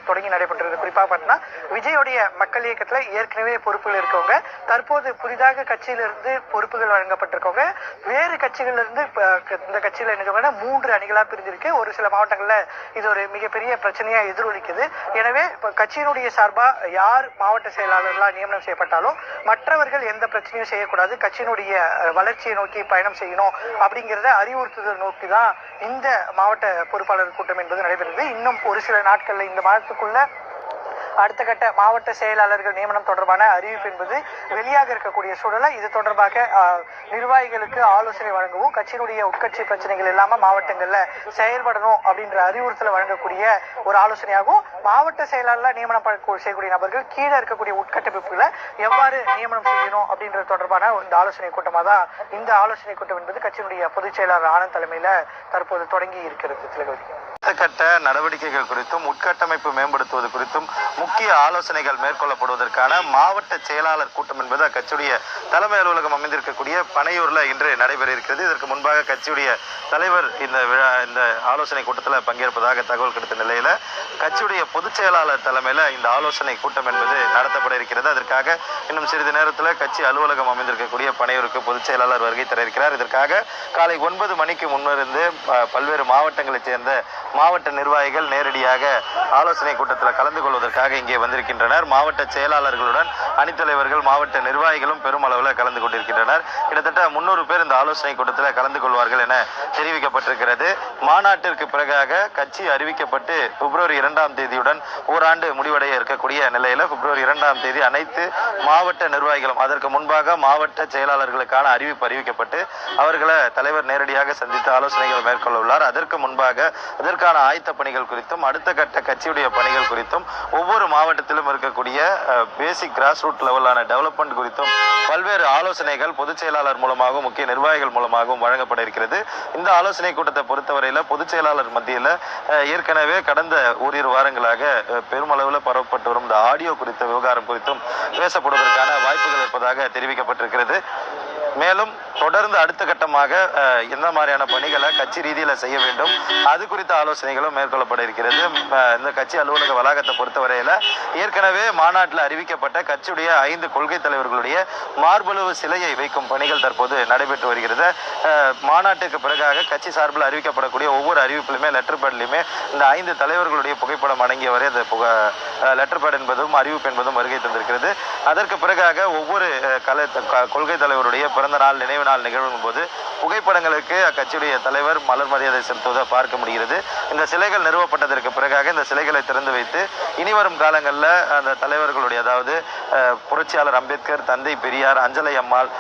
தொடங்கி நடைபெற்றது. குறிப்பாக பார்த்தீங்கன்னா விஜயோடைய மக்கள் இயக்கத்தில் ஏற்கனவே பொறுப்புகள் இருக்கவங்க, தற்போது புதிதாக கட்சியிலிருந்து பொறுப்புகள் வழங்கப்பட்டிருக்கவங்க, வேறு கட்சிகளிலிருந்து இந்த கட்சியில் என்ன 3 அணிகளாக பிரிஞ்சிருக்கு. ஒரு சில மாவட்டங்களில் இது ஒரு மிகப்பெரிய பிரச்சனையா எதிரொலிக்குது. எனவே இப்போ கட்சியினுடைய சார்பாக யார் மாவட்ட செயலாளர்களாக நியமனம் செய்யப்பட்டாலும் மற்றவர்கள் எந்த பிரச்சனையும் செய்யக்கூடாது, கட்சியினுடைய வளர்ச்சியை நோக்கி பயணம் செய்யணும் அப்படிங்கிறத அறிவுறுத்துதல் நோக்கி தான் இந்த மாவட்ட பொறுப்பாளர் கூட்டம் என்பது நடைபெறுது. இன்னும் ஒரு சில நாட்கள்ல இந்த மாதத்துக்குள்ள அடுத்த கட்ட மாவட்ட செயலாளர்கள் நியமனம் தொடர்பான அறிவிப்பு என்பது வெளியாக இருக்கக்கூடிய சூழலை இது தொடர்பாக நிர்வாகிகளுக்கு ஆலோசனை வழங்கவும், கட்சியினுடைய உட்கட்சி பிரச்சனைகள் இல்லாம மாவட்டங்கள்ல செயல்படணும் அப்படின்ற அறிவுறுத்தலை வழங்கக்கூடிய ஒரு ஆலோசனையாகவும், மாவட்ட செயலாளர் நியமனம் செய்யக்கூடிய நபர்கள் கீழே இருக்கக்கூடிய உட்கட்டமைப்புகளை எவ்வாறு நியமனம் செய்யணும் அப்படின்றது தொடர்பான இந்த ஆலோசனை கூட்டமாக தான் இந்த ஆலோசனை கூட்டம் என்பது கட்சியினுடைய பொதுச் செயலாளர் ஆனந்த் தலைமையில தற்போது தொடங்கி இருக்கிறது. திலகவதி, கட்ட நடவடிக்கைகள் குறித்தும் உட்கட்டமைப்பு மேம்படுத்துவது குறித்தும் முக்கிய ஆலோசனைகள் மேற்கொள்ளப்படுவதற்கான மாவட்ட செயலாளர் கூட்டம் என்பது அக்கட்சியுடைய தலைமை அலுவலகம் அமைந்திருக்கக்கூடிய பனையூர்ல இன்று நடைபெற இருக்கிறது. இதற்கு முன்பாக கட்சியுடைய தலைவர் இந்த ஆலோசனை கூட்டத்தில் பங்கேற்பதாக தகவல் கிடைத்த நிலையில கட்சியுடைய பொதுச் செயலாளர் தலைமையில இந்த ஆலோசனை கூட்டம் என்பது நடத்தப்பட இருக்கிறது. அதற்காக இன்னும் சிறிது நேரத்தில் கட்சி அலுவலகம் அமைந்திருக்கக்கூடிய பனையூருக்கு பொதுச் செயலாளர் வருகை தர இருக்கிறார். இதற்காக காலை 9 மணிக்கு முன்னிருந்து பல்வேறு மாவட்டங்களைச் சேர்ந்த மாவட்ட நிர்வாகிகள் நேரடியாக ஆலோசனை கூட்டத்தில் கலந்து கொள்வதற்காக இங்கே வந்திருக்கின்றனர். மாவட்ட செயலாளர்களுடன் அணித்தலைவர்கள், மாவட்ட நிர்வாகிகளும் பெருமளவில் கலந்து கொண்டிருக்கின்றனர். கிட்டத்தட்ட 300 பேர் இந்த ஆலோசனை கூட்டத்தில் கலந்து கொள்வார்கள் என தெரிவிக்கப்பட்டிருக்கிறது. மாநாட்டிற்கு பிறகாக கட்சி அறிவிக்கப்பட்டு பிப்ரவரி 2ஆம் தேதியுடன் ஓராண்டு முடிவடைய இருக்கக்கூடிய நிலையில் பிப்ரவரி 2ஆம் தேதி அனைத்து மாவட்ட நிர்வாகிகளும், அதற்கு முன்பாக மாவட்ட செயலாளர்களுக்கான அறிவிப்பு அறிவிக்கப்பட்டு அவர்களை தலைவர் நேரடியாக சந்தித்து ஆலோசனைகள் மேற்கொள்ள உள்ளார். அதற்கு முன்பாக அதற்கான ஆயத்த பணிகள் குறித்தும் அடுத்த கட்ட கட்சியுடைய பணிகள் குறித்தும் ஒவ்வொரு மாவட்டத்திலும் இருக்கக்கூடிய பேசிக் கிராஸ் ரூட் லெவலான டெவலப்மெண்ட் குறித்தும் பல்வேறு ஆலோசனைகள் பொதுச் செயலாளர் மூலமாகவும் முக்கிய நிர்வாகிகள் மூலமாகவும் வழங்கப்பட இருக்கிறது. இந்த ஆலோசனை கூட்டத்தை பொறுத்தவரையில பொதுச் செயலாளர் மத்தியில் ஏற்கனவே கடந்த ஓரிரு வாரங்களாக பெருமளவில் பரவப்பட்டு வரும் இந்த ஆடியோ குறித்த விவகாரம் குறித்தும் பேசப்படுவதற்கான வாய்ப்புகள் இருப்பதாக தெரிவிக்கப்பட்டிருக்கிறது. மேலும் தொடர்ந்து அடுத்த கட்டமாக எந்த மாதிரியான பணிகளை கட்சி ரீதியில் செய்ய வேண்டும் அது குறித்த ஆலோசனைகளும் மேற்கொள்ளப்பட இருக்கிறது. இந்த கட்சி அலுவலக வளாகத்தை பொறுத்தவரையில ஏற்கனவே மாநாட்டில் அறிவிக்கப்பட்ட கட்சியுடைய 5 கொள்கை தலைவர்களுடைய மார்பளவு சிலையை வைக்கும் பணிகள் தற்போது நடைபெற்று வருகிறது. மாநாட்டுக்கு பிறகாக கட்சி சார்பில் அறிவிக்கப்படக்கூடிய ஒவ்வொரு அறிவிப்பிலுமே லெட்டர் பேட்லையுமே இந்த 5 தலைவர்களுடைய புகைப்படம் அடங்கியவரை அந்த லெட்டர் பேட் என்பதும் அறிவிப்பு என்பதும் வருகை தந்திருக்கிறது. அதற்கு பிறகாக ஒவ்வொரு கொள்கை தலைவருடைய பிறந்த நாள், நினைவு நாள் நிகழ்வும் போது புகைப்படங்களுக்கு அக்கட்சியுடைய தலைவர் மலர் மரியாதை செலுத்துவதை பார்க்க முடிகிறது. இந்த சிலைகள் நிறுவப்பட்டதற்கு பிறகாக இந்த சிலைகளை திறந்து வைத்து இனிவரும் காலங்களில் அந்த தலைவர்களுடைய, அதாவது புரட்சியாளர் அம்பேத்கர், தந்தை பெரியார், அஞ்சலை அம்மாள்,